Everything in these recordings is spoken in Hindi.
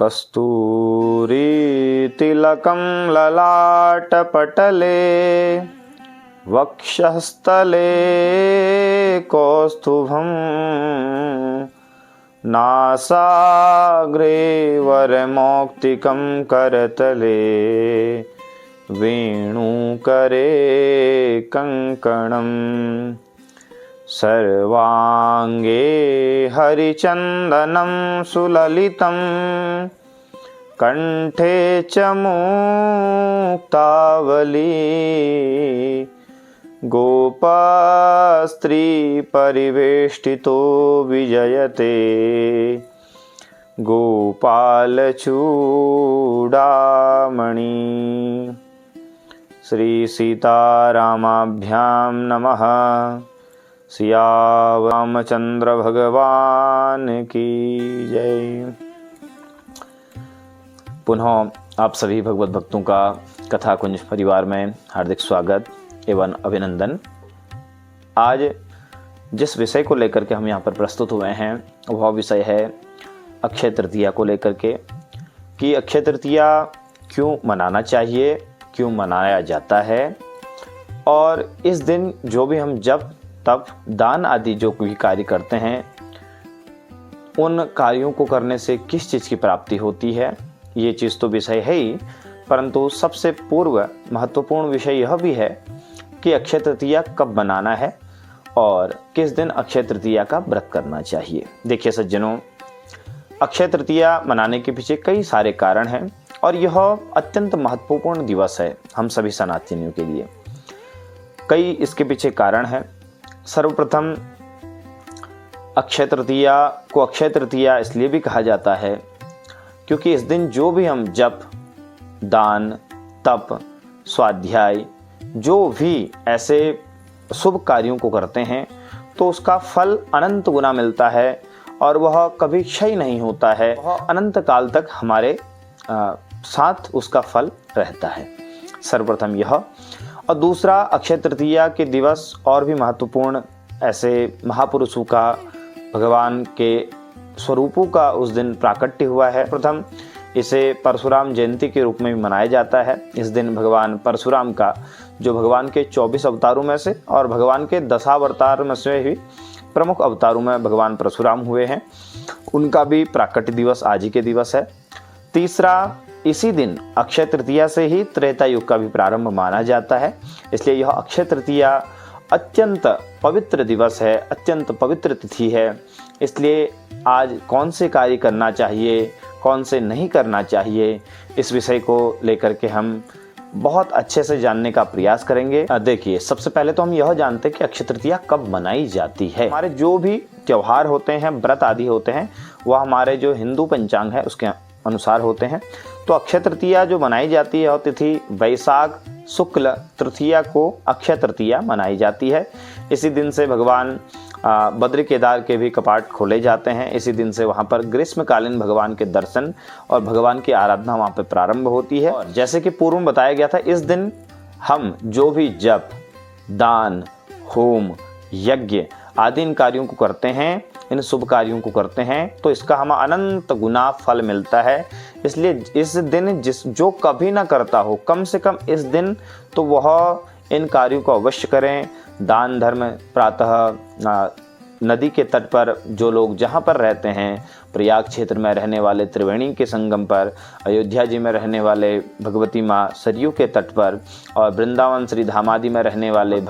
कस्तूरीतिलकं ललाटपटले वक्षस्थले कौस्तुभं नासाग्रे वरमौक्तिकं करतले वेणुकरे कङ्कणम् सर्वांगे हरिचन्दनं सुललितं कंठे च मुक्तावली गोपस्त्री परिवेष्टितो विजयते गोपालचूडामणि। श्री सीतारामाभ्यां नमः। सिया रामचंद्र भगवान की जय। पुनः आप सभी भगवत भक्तों का कथा कुंज परिवार में हार्दिक स्वागत एवं अभिनंदन। आज जिस विषय को लेकर के हम यहाँ पर प्रस्तुत हुए हैं वह विषय है अक्षय तृतीया को लेकर के, कि अक्षय तृतीया क्यों मनाना चाहिए, क्यों मनाया जाता है, और इस दिन जो भी हम जब तब दान आदि जो भी कार्य करते हैं उन कार्यों को करने से किस चीज़ की प्राप्ति होती है। ये चीज़ तो विषय है ही, परंतु सबसे पूर्व महत्वपूर्ण विषय यह भी है कि अक्षय तृतीया कब मनाना है और किस दिन अक्षय तृतीया का व्रत करना चाहिए। देखिए सज्जनों, अक्षय तृतीया मनाने के पीछे कई सारे कारण हैं और यह अत्यंत महत्वपूर्ण दिवस है हम सभी सनातनियों के लिए। कई इसके पीछे कारण हैं। सर्वप्रथम अक्षय तृतीया को अक्षय तृतीया इसलिए भी कहा जाता है क्योंकि इस दिन जो भी हम जप, दान, तप, स्वाध्याय, जो भी ऐसे शुभ कार्यों को करते हैं तो उसका फल अनंत गुना मिलता है और वह कभी क्षय नहीं होता है, वह अनंत काल तक हमारे साथ उसका फल रहता है। सर्वप्रथम यह। और दूसरा, अक्षय तृतीया के दिवस और भी महत्वपूर्ण ऐसे महापुरुषों का, भगवान के स्वरूपों का उस दिन प्राकट्य हुआ है। प्रथम इसे परशुराम जयंती के रूप में भी मनाया जाता है। इस दिन भगवान परशुराम का, जो भगवान के 24 अवतारों में से और भगवान के 10 अवतार में से भी प्रमुख अवतारों में भगवान परशुराम हुए हैं, उनका भी प्राकट्य दिवस आज ही के दिवस है। तीसरा, इसी दिन अक्षय तृतीया से ही त्रेता युग का भी प्रारंभ माना जाता है, इसलिए यह अक्षय तृतीया अत्यंत पवित्र दिवस है, अत्यंत पवित्र तिथि है। इसलिए आज कौन से कार्य करना चाहिए, कौन से नहीं करना चाहिए, इस विषय को लेकर के हम बहुत अच्छे से जानने का प्रयास करेंगे। देखिए, सबसे पहले तो हम यह जानते हैं कि अक्षय तृतीया कब मनाई जाती है। हमारे जो भी त्योहार होते हैं, व्रत आदि होते हैं, वह हमारे जो हिंदू पंचांग है उसके अनुसार होते हैं। तो अक्षय तृतीया जो मनाई जाती है और तिथि वैशाख शुक्ल तृतीया को अक्षय तृतीया मनाई जाती है। इसी दिन से भगवान बद्री केदार के भी कपाट खोले जाते हैं। इसी दिन से वहाँ पर ग्रीष्मकालीन भगवान के दर्शन और भगवान की आराधना वहाँ पर प्रारंभ होती है। और जैसे कि पूर्व में बताया गया था, इस दिन हम जो भी जप, दान, होम, यज्ञ आदि इन कार्यों को करते हैं, इन शुभ कार्यों को करते हैं, तो इसका हमें अनंत गुना फल मिलता है। इसलिए इस दिन जो कभी ना करता हो, कम से कम इस दिन तो वह इन कार्यों को अवश्य करें। दान धर्म प्रातः नदी के तट पर जो लोग जहाँ पर रहते हैं, प्रयाग क्षेत्र में रहने वाले त्रिवेणी के संगम पर, अयोध्या जी में रहने वाले भगवती माँ सरयू के तट पर, और वृंदावन श्री धामादि में रहने वाले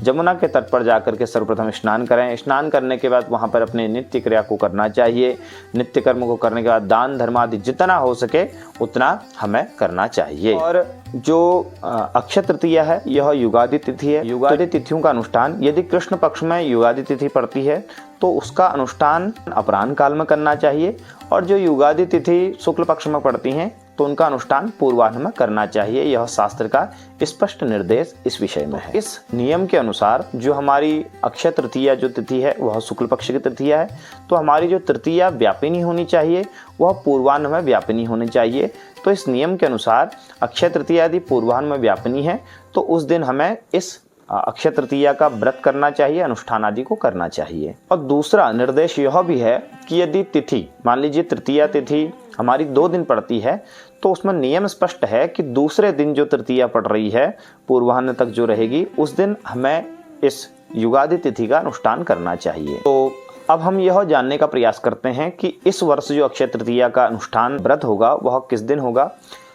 जमुना के तट पर जाकर के सर्वप्रथम स्नान करें। स्नान करने के बाद वहाँ पर अपने नित्य क्रिया को करना चाहिए। नित्य कर्म को करने के बाद दान धर्म आदि जितना हो सके उतना हमें करना चाहिए। और जो अक्षय तृतीया है यह युगादि तिथि है। युगादि तिथियों का अनुष्ठान यदि कृष्ण पक्ष में युगादि तिथि पड़ती है तो उसका अनुष्ठान अपराह्न काल में करना चाहिए, और जो युगादि तिथि शुक्ल पक्ष में पड़ती हैं तो उनका अनुष्ठान पूर्वाह्न में करना चाहिए। यह शास्त्र का स्पष्ट निर्देश इस विषय में है। इस नियम के अनुसार जो हमारी अक्षय तृतीया जो तिथि है वह शुक्ल पक्ष की तृतीया है, तो हमारी जो तृतीया व्यापिनी होनी चाहिए वह पूर्वाह्न में व्यापिनी होनी चाहिए। तो इस नियम के अनुसार अक्षय तृतीया यदि पूर्वाह्न में व्यापिनी है तो उस दिन हमें इस अक्षय तृतीया का व्रत करना चाहिए, अनुष्ठान आदि को करना चाहिए। और दूसरा निर्देश यह भी है कि यदि तिथि, मान लीजिए तृतीया तिथि हमारी 2 दिन पड़ती है, तो उसमें नियम स्पष्ट है कि दूसरे दिन जो तृतीया पड़ रही है, पूर्वाह्न तक जो रहेगी, उस दिन हमें इस युगादि तिथि का अनुष्ठान करना चाहिए। तो अब हम यह जानने का प्रयास करते हैं कि इस वर्ष जो अक्षय तृतीया का अनुष्ठान व्रत होगा वह किस दिन होगा।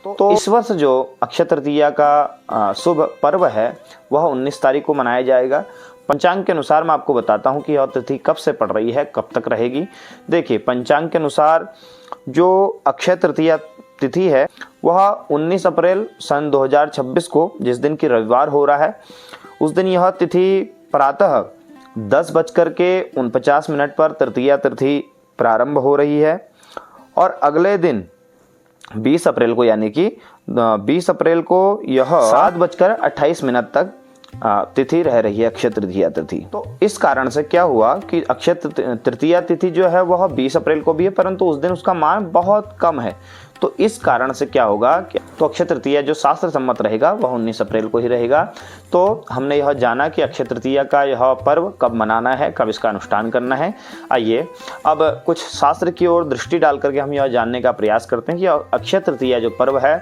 तो इस वर्ष जो अक्षय तृतीया का शुभ पर्व है वह 19 तारीख को मनाया जाएगा। पंचांग के अनुसार मैं आपको बताता हूं कि यह तिथि कब से पड़ रही है, कब तक रहेगी। देखिए, पंचांग के अनुसार जो अक्षय तृतीया तिथि है वह 19 अप्रैल सन 2026 को, जिस दिन की रविवार हो रहा है, उस दिन यह तिथि प्रातः 10:49 पर तृतीया तिथि प्रारंभ हो रही है और अगले दिन 20 अप्रैल को, यानी कि 20 अप्रैल को यह 7:28 तक तिथि रह रही है, अक्षय तृतीया तिथि। तो इस कारण से क्या हुआ कि अक्षय तृतीया तिथि जो है वह 20 अप्रैल को भी है, परंतु उस दिन उसका मान बहुत कम है। तो इस कारण से क्या होगा कि तो अक्षय तृतीया जो शास्त्र सम्मत रहेगा वह 19 अप्रैल को ही रहेगा। तो हमने यह जाना कि अक्षय तृतीया का यह पर्व कब मनाना है, कब इसका अनुष्ठान करना है। आइए अब कुछ शास्त्र की ओर दृष्टि डाल करके हम यह जानने का प्रयास करते हैं कि अक्षय तृतीया जो पर्व है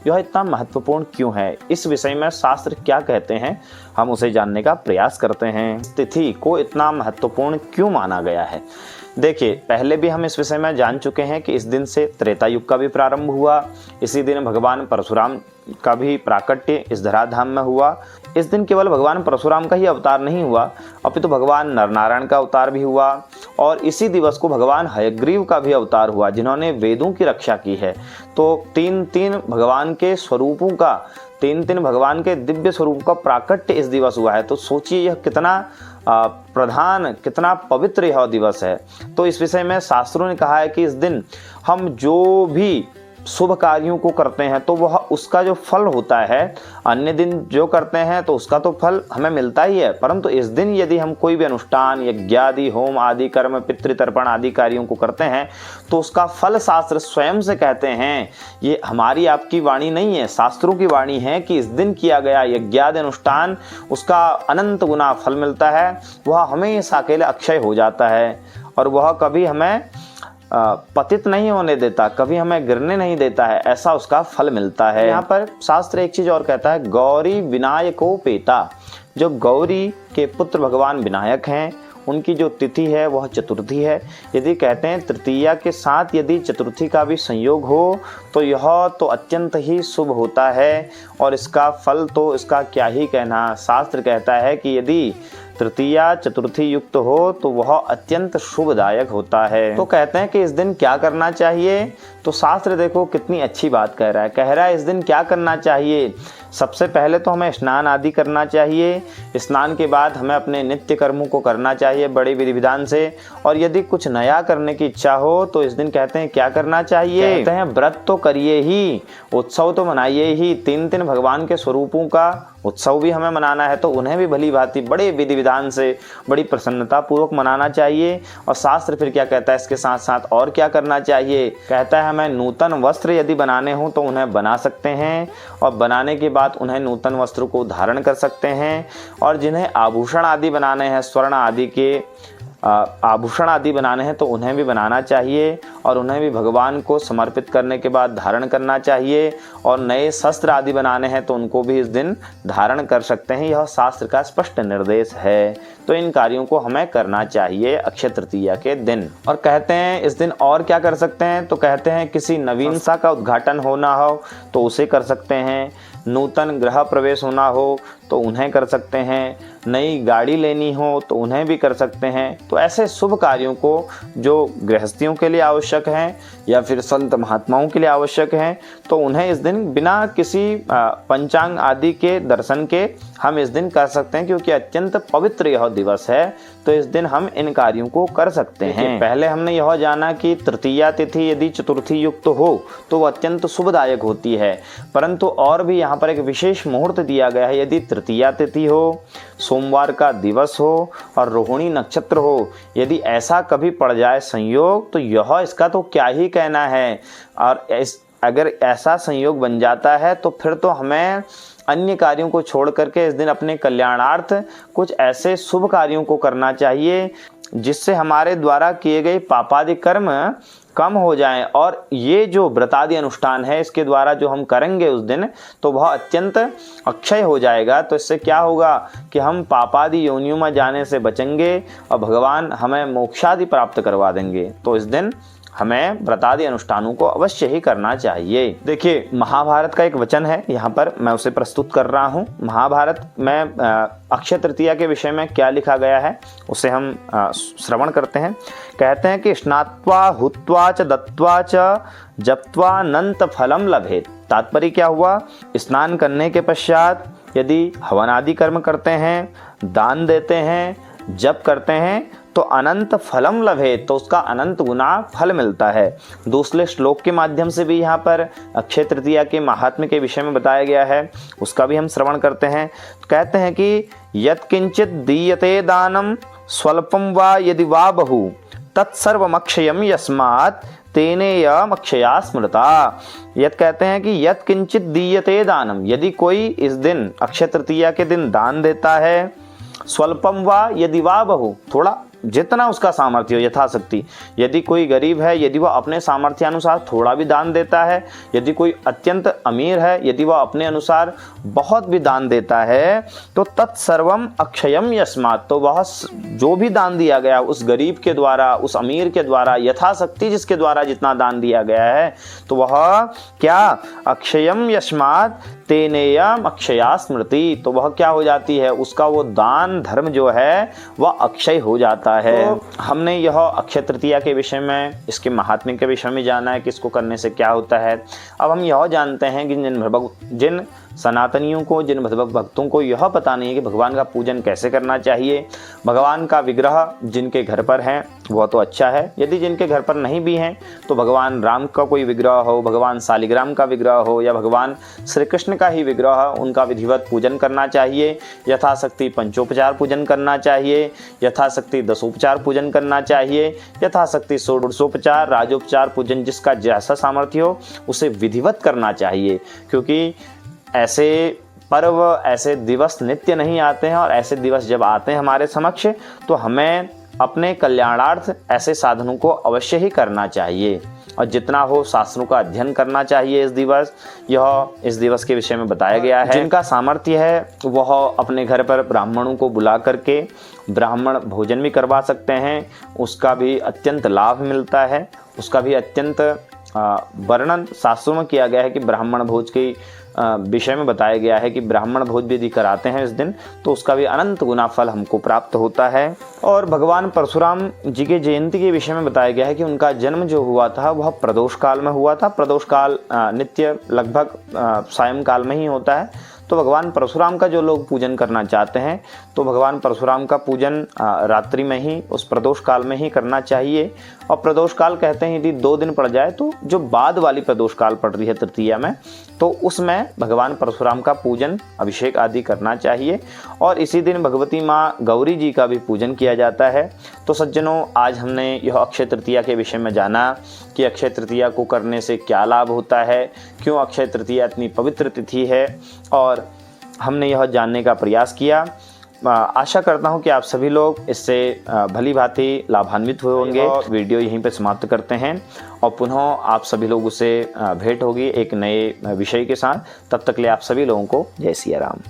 यह इतना महत्वपूर्ण क्यों है, इस विषय में शास्त्र क्या कहते हैं, हम उसे जानने का प्रयास करते हैं। इस तिथि को इतना महत्वपूर्ण क्यों माना गया है। देखिए, पहले भी हम इस विषय में जान चुके हैं कि इस दिन से त्रेता युग का भी प्रारंभ हुआ। इसी दिन भगवान परशुराम का भी प्राकट्य इस धराधाम में हुआ। इस दिन केवल भगवान परशुराम का ही अवतार नहीं हुआ, अपितु भगवान नरनारायण का अवतार भी हुआ और इसी दिवस को भगवान हयग्रीव का भी अवतार हुआ, जिन्होंने वेदों की रक्षा की है। तो तीन भगवान के स्वरूपों का, तीन भगवान के दिव्य स्वरूप का प्राकट्य इस दिवस हुआ है। तो सोचिए यह कितना प्रधान, कितना पवित्र यह दिवस है। तो इस विषय में शास्त्रों ने कहा है कि इस दिन हम जो भी शुभ कार्यों को करते हैं तो वह उसका जो फल होता है, अन्य दिन जो करते हैं तो उसका तो फल हमें मिलता ही है, परंतु इस दिन यदि हम कोई भी अनुष्ठान, यज्ञादि, होम आदि, कर्म, पितृतर्पण आदि कार्यों को करते हैं तो उसका फल शास्त्र स्वयं से कहते हैं। ये हमारी आपकी वाणी नहीं है, शास्त्रों की वाणी है कि इस दिन किया गया यज्ञादि अनुष्ठान उसका अनंत गुना फल मिलता है, वह हमेशा के लिए अक्षय हो जाता है और वह कभी हमें पतित नहीं होने देता, कभी हमें गिरने नहीं देता है, ऐसा उसका फल मिलता है। यहाँ पर शास्त्र एक चीज और कहता है, गौरी विनायकोपेता। जो गौरी के पुत्र भगवान विनायक हैं उनकी जो तिथि है वह चतुर्थी है। यदि कहते हैं तृतीया के साथ यदि चतुर्थी का भी संयोग हो तो यह तो अत्यंत ही शुभ होता है और इसका फल तो इसका क्या ही कहना। शास्त्र कहता है कि यदि तृतीया चतुर्थी युक्त हो तो वह अत्यंत शुभदायक होता है। तो कहते हैं कि इस दिन क्या करना चाहिए, तो शास्त्र देखो कितनी अच्छी बात कह रहा है। कह रहा है इस दिन क्या करना चाहिए। सबसे पहले तो हमें स्नान आदि करना चाहिए। स्नान के बाद हमें अपने नित्य कर्मों को करना चाहिए बड़े विधि विधान से, और यदि कुछ नया करने की इच्छा हो तो इस दिन कहते हैं क्या करना चाहिए, कहते हैं व्रत तो करिए ही, उत्सव तो मनाइए ही। 3 भगवान के स्वरूपों का उत्सव भी हमें मनाना है तो उन्हें भी भली भांति बड़े विधि विधान से बड़ी प्रसन्नता पूर्वक मनाना चाहिए। और शास्त्र फिर क्या कहता है इसके साथ साथ और क्या करना चाहिए, कहता है हमें नूतन वस्त्र यदि बनाने हो तो उन्हें बना सकते हैं और बनाने के बाद उन्हें नूतन वस्त्र को धारण कर सकते हैं। और जिन्हें आभूषण आदि बनाने हैं, स्वर्ण आदि के आभूषण आदि बनाने हैं तो उन्हें भी बनाना चाहिए और उन्हें भी भगवान को समर्पित करने के बाद धारण करना चाहिए। और नए शस्त्र आदि बनाने हैं तो उनको भी इस दिन धारण कर सकते हैं। यह शास्त्र का स्पष्ट निर्देश है। तो इन कार्यों को हमें करना चाहिए अक्षय तृतीया के दिन। और कहते हैं इस दिन और क्या कर सकते हैं, तो कहते हैं किसी नवीनता का उद्घाटन होना हो तो उसे कर सकते हैं, नूतन गृह प्रवेश होना हो तो उन्हें कर सकते हैं, नई गाड़ी लेनी हो तो उन्हें भी कर सकते हैं। तो ऐसे शुभ कार्यों को जो गृहस्थियों के लिए आवश्यक हैं या फिर संत महात्माओं के लिए आवश्यक हैं तो उन्हें इस दिन बिना किसी पंचांग आदि के दर्शन के हम इस दिन कर सकते हैं, क्योंकि अत्यंत पवित्र यह दिवस है। तो इस दिन हम इन कार्यों को कर सकते हैं। पहले हमने यह जाना कि तृतीया तिथि यदि चतुर्थी युक्त हो तो वह अत्यंत शुभदायक होती है, परंतु और भी यहाँ पर एक विशेष मुहूर्त दिया गया है। यदि तृतीया तिथि हो, सोमवार का दिवस हो और रोहिणी नक्षत्र हो, यदि ऐसा कभी पड़ जाए संयोग तो यह इसका तो क्या ही कहना है। और अगर ऐसा संयोग बन जाता है तो फिर तो हमें अन्य कार्यों को छोड़ करके इस दिन अपने कल्याणार्थ कुछ ऐसे शुभ कार्यों को करना चाहिए जिससे हमारे द्वारा किए गए पापादि कर्म कम हो जाएं। और ये जो व्रतादि अनुष्ठान है इसके द्वारा जो हम करेंगे उस दिन, तो वह अत्यंत अक्षय हो जाएगा। तो इससे क्या होगा कि हम पापादि योनियों में जाने से बचेंगे और भगवान हमें मोक्षादि प्राप्त करवा देंगे। तो इस दिन हमें व्रतादि अनुष्ठानों को अवश्य ही करना चाहिए। देखिए, महाभारत का एक वचन है, यहाँ पर मैं उसे प्रस्तुत कर रहा हूँ। महाभारत में अक्षय तृतीया के विषय में क्या लिखा गया है उसे हम श्रवण करते हैं। कहते हैं कि स्नात्वा हुत्वा च दत्वा च जप्त्वा अनंत फलम लभेत। तात्पर्य क्या हुआ? स्नान करने के पश्चात यदि हवन आदि कर्म करते हैं, दान देते हैं, जप करते हैं तो अनंत फलम लभे, तो उसका अनंत गुना फल मिलता है। दूसरे श्लोक के माध्यम से भी यहाँ पर अक्षय तृतीया के महात्म्य के विषय में बताया गया है, उसका भी हम श्रवण करते हैं। तो कहते हैं कि यत् किंचित दीयते दानम स्वल्पम वा यदि वा बहु तत्सर्वमक्षयम यस्मात् तेनेयम अक्षया स्मृता। यत् कहते हैं कि यत् किंचित दीयते दानम, यदि कोई इस दिन अक्षय तृतीया के दिन दान देता है, स्वल्पम वा यदि वा बहु, थोड़ा जितना उसका सामर्थ्य हो यथाशक्ति। यदि कोई गरीब है, यदि वह अपने सामर्थ्य अनुसार थोड़ा भी दान देता है, यदि कोई अत्यंत अमीर है, यदि वह अपने अनुसार बहुत भी दान देता है, तो तत्सर्वम अक्षयम यस्मात्, तो वह जो भी दान दिया गया उस गरीब के द्वारा, उस अमीर के द्वारा, यथाशक्ति जिसके द्वारा जितना दान दिया गया है, तो वह क्या? अक्षयम यस्मात् तेनेयम अक्षया स्मृति, तो वह क्या हो जाती है? उसका वो दान धर्म जो है वह अक्षय हो जाता है। तो हमने यह अक्षय तृतीया के विषय में, इसके महात्म्य के विषय में जाना है कि इसको करने से क्या होता है। अब हम यह जानते हैं कि जिन सनातनियों को, जिन भक्तों को यह पता नहीं है कि भगवान का पूजन कैसे करना चाहिए। भगवान का विग्रह जिनके घर पर है वह तो अच्छा है, यदि जिनके घर पर नहीं भी हैं तो भगवान राम का कोई विग्रह हो, भगवान शालिग्राम का विग्रह हो या भगवान श्री कृष्ण का ही विग्रह, उनका विधिवत पूजन करना चाहिए। यथाशक्ति पंचोपचार पूजन करना चाहिए, यथाशक्ति दशोपचार पूजन करना चाहिए, यथाशक्ति षोडशोपचार राजोपचार पूजन, जिसका जैसा सामर्थ्य हो उसे विधिवत करना चाहिए। क्योंकि ऐसे पर्व, ऐसे दिवस नित्य नहीं आते हैं, और ऐसे दिवस जब आते हैं हमारे समक्ष तो हमें अपने कल्याणार्थ ऐसे साधनों को अवश्य ही करना चाहिए। और जितना हो शास्त्रों का अध्ययन करना चाहिए इस दिवस। यह इस दिवस के विषय में बताया गया है। जिनका सामर्थ्य है वह अपने घर पर ब्राह्मणों को बुला करके ब्राह्मण भोजन भी करवा सकते हैं, उसका भी अत्यंत लाभ मिलता है। उसका भी अत्यंत वर्णन शास्त्रों में किया गया है कि ब्राह्मण भोज के विषय में बताया गया है कि ब्राह्मण भोज भी यदि कराते हैं इस दिन तो उसका भी अनंत गुना फल हमको प्राप्त होता है। और भगवान परशुराम जी के जयंती के विषय में बताया गया है कि उनका जन्म जो हुआ था वह प्रदोष काल में हुआ था। प्रदोष काल नित्य लगभग सायंकाल में ही होता है। तो भगवान परशुराम का जो लोग पूजन करना चाहते हैं तो भगवान परशुराम का पूजन रात्रि में ही, उस प्रदोष काल में ही करना चाहिए। और प्रदोष काल कहते हैं यदि 2 दिन पड़ जाए तो जो बाद वाली प्रदोष काल पड़ रही है तृतीया में, तो उसमें भगवान परशुराम का पूजन, अभिषेक आदि करना चाहिए। और इसी दिन भगवती माँ गौरी जी का भी पूजन किया जाता है। तो सज्जनों, आज हमने यह अक्षय तृतीया के विषय में जाना कि अक्षय तृतीया को करने से क्या लाभ होता है, क्यों अक्षय तृतीया इतनी पवित्र तिथि है, और हमने यह जानने का प्रयास किया। आशा करता हूं कि आप सभी लोग इससे भली भांति लाभान्वित हुए होंगे। वीडियो यहीं पे समाप्त करते हैं और पुनः आप सभी लोग उसे भेंट होगी एक नए विषय के साथ। तब तक के लिए आप सभी लोगों को जय सिया राम।